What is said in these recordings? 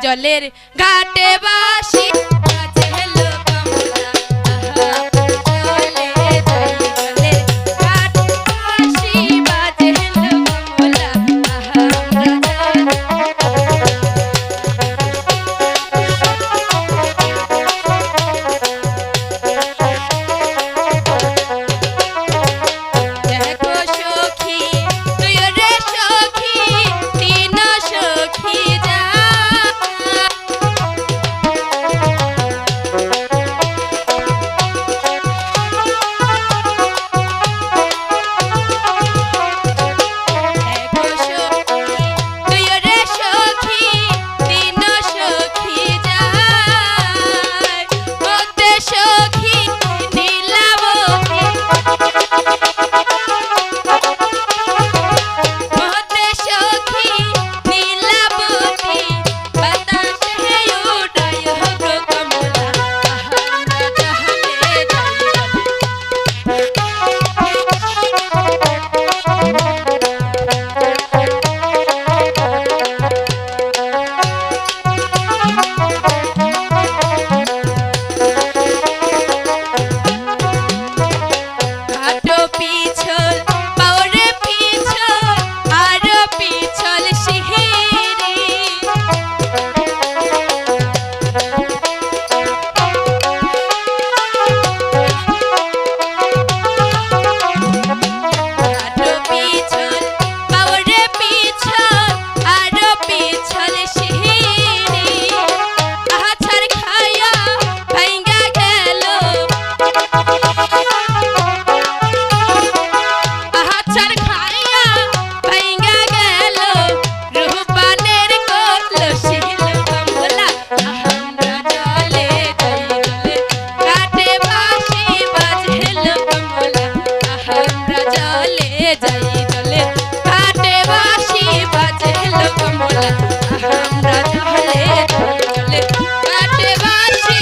জলের ঘাটে বাসি বাজে হেলো কমলা জলে যাই জলের ঘাটে বাসি বাজে হেলো কমলা দেখো সখী তুই রে সখী তিন সখী যা দেখো সখী তুই রে সখী তিন সখী যা ওতে সখী নীলাবতী মতে সখী নীলাবতী বাতাসে উড়ায় গো কমলা আমরা তাহলে যাই হাঁটো পিছল পাওরে পিছল আরো পিছল শিহিরি হাঁটো পিছল পাওরে পিছল আরো পিছল শিহিরি আছাড় খায়া ভাঙ্গা গেল আছাড় খায়া ভাঙ্গা গেল রূপানের কতল শিল কমলা আমরা জলে যাই জলে ঘাটে বাসি বাজেল কমলা আমরা জলে যাই জলে ঘাটে বাসি বাজেল কমলা আমরা জলে যাই জলে ঘাটে বাসি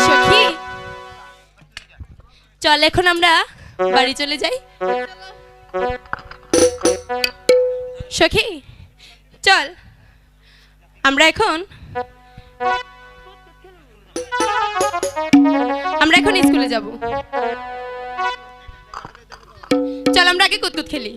সখী চল এখন আমরা বাড়ি চলে যাই সখী চল আমরা এখন স্কুলে যাব চল আমরা আগে কুতকুত খেলি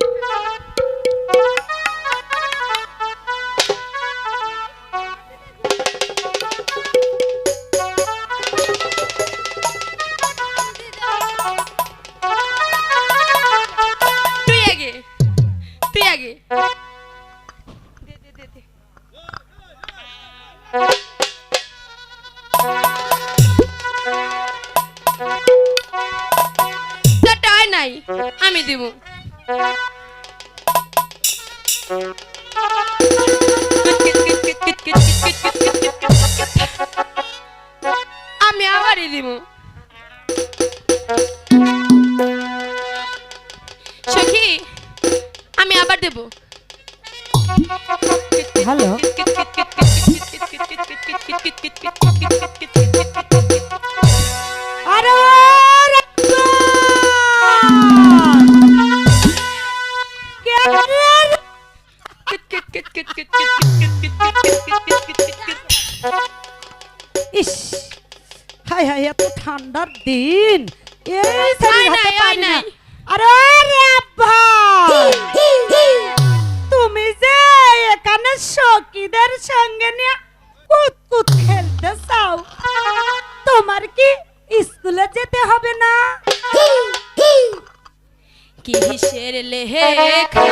তুই আগে দে দে দে দে টাই নাই আমি দিব আমি আবারই দিব সখী আমি আবার দেব হ্যালো আরে ইস হাই হাই এত ঠান্ডার দিন এই আয় নাই আয় নাই আরে রাব্বা তুমি যে এখানে সখীদের সঙ্গে নিয়ে কুতকুত খেলতে চাও তোমার কি স্কুলে যেতে হবে না কিসের লেখা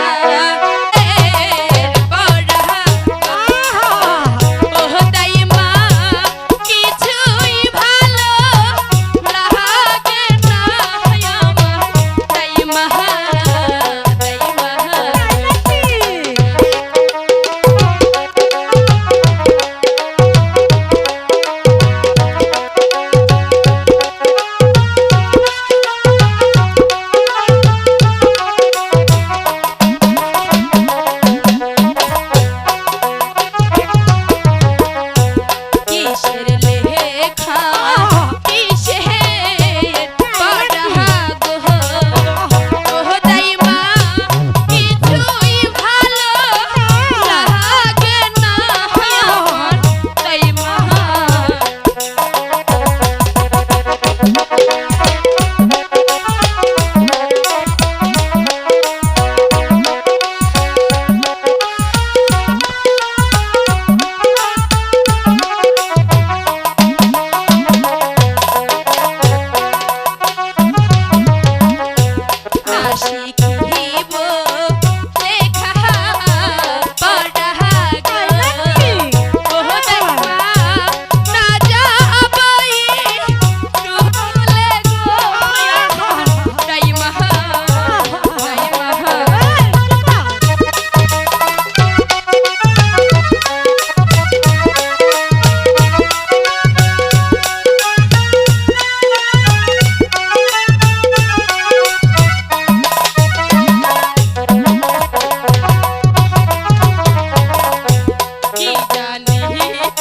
কি জানি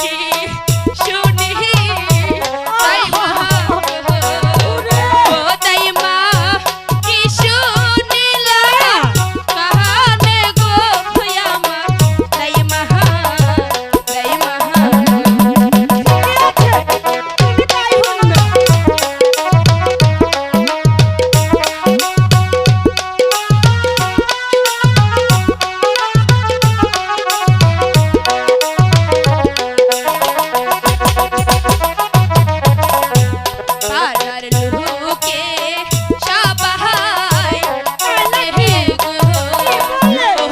কি শুনি তাই মা ও তাই মা কি শুনিলা কানে গো আমার তাই মা তাই মা তুমি তাই শুনবে। পাড়ার লোকে সবাই বলে গো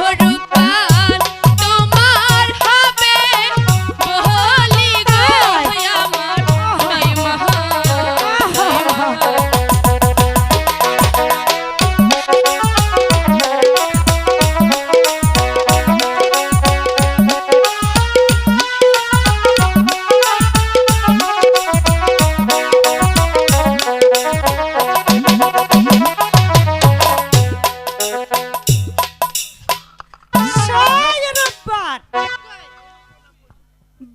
ও রূপবান তোমার হবে বলি গো আমার তাই মা সায়রপার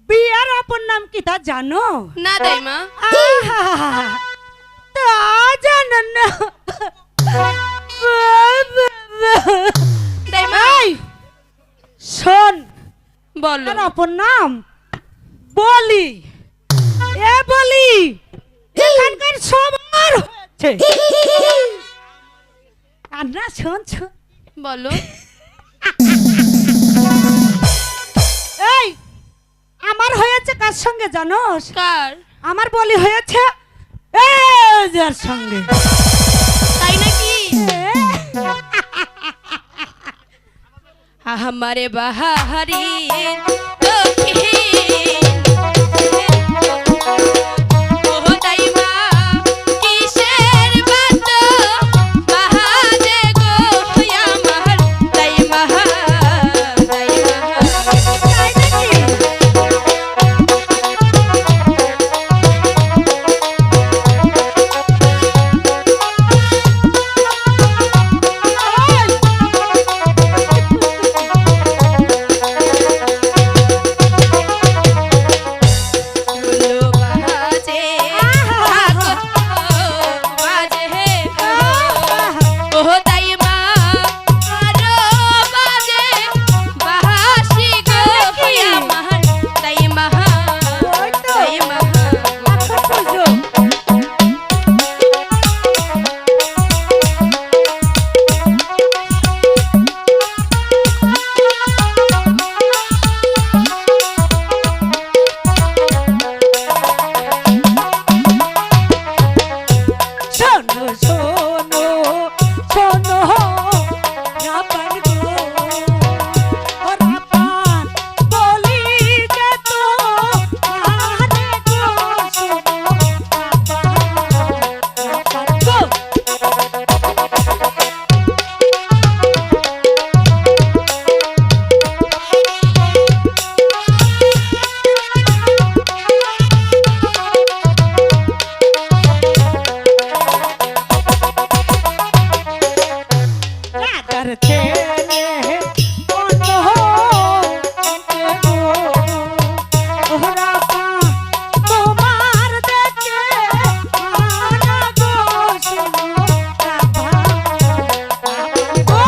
বিয়ার আপন নাম কি তা জানো? না তাই মা আহা, তা জানো না। তাই মা এই, শোন বলো তার আপন নাম বলি। এ বলি এখানকার সবার হয়েছে। আর না শোন শোন বলো এই আমার হয়েছে কার সঙ্গে জানোস? কার আমার বলি হয়েছে এই যার সঙ্গে। তাই নাকি আমারে বাহারি তাই নাকি? ওই তো, এখন বুঝো। শোনো শোনো শোনো রাপান গো ও রাপান বলি যে তো আরে গো শোনো রাপান গো রাজার ছেলে অন্য হতে গো ও রাপান তোমার দেখে আনা গো শোনো রাপান গো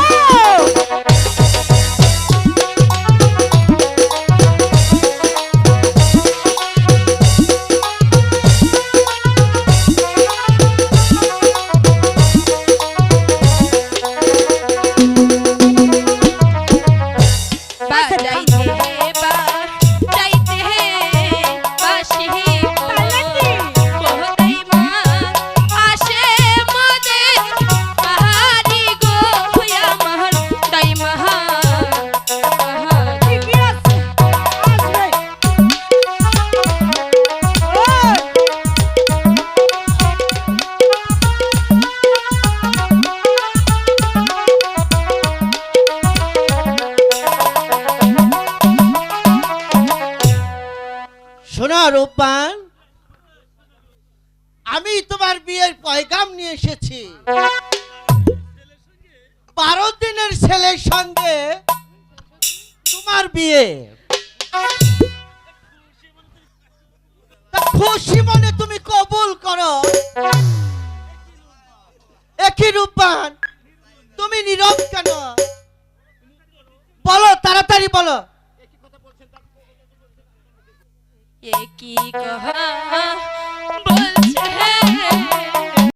ঠিকই আছে আসবে ওই শোনো রূপবান, আমি তোমার বিয়ের পয়গাম নিয়ে এসেছি। 12 দিনের ছেলের সঙ্গে তোমার বিয়ে। খুশি মনে তুমি কবুল করো। একই রূপবান, তুমি নীরব কেন? বলো, তাড়াতাড়ি বলো। একই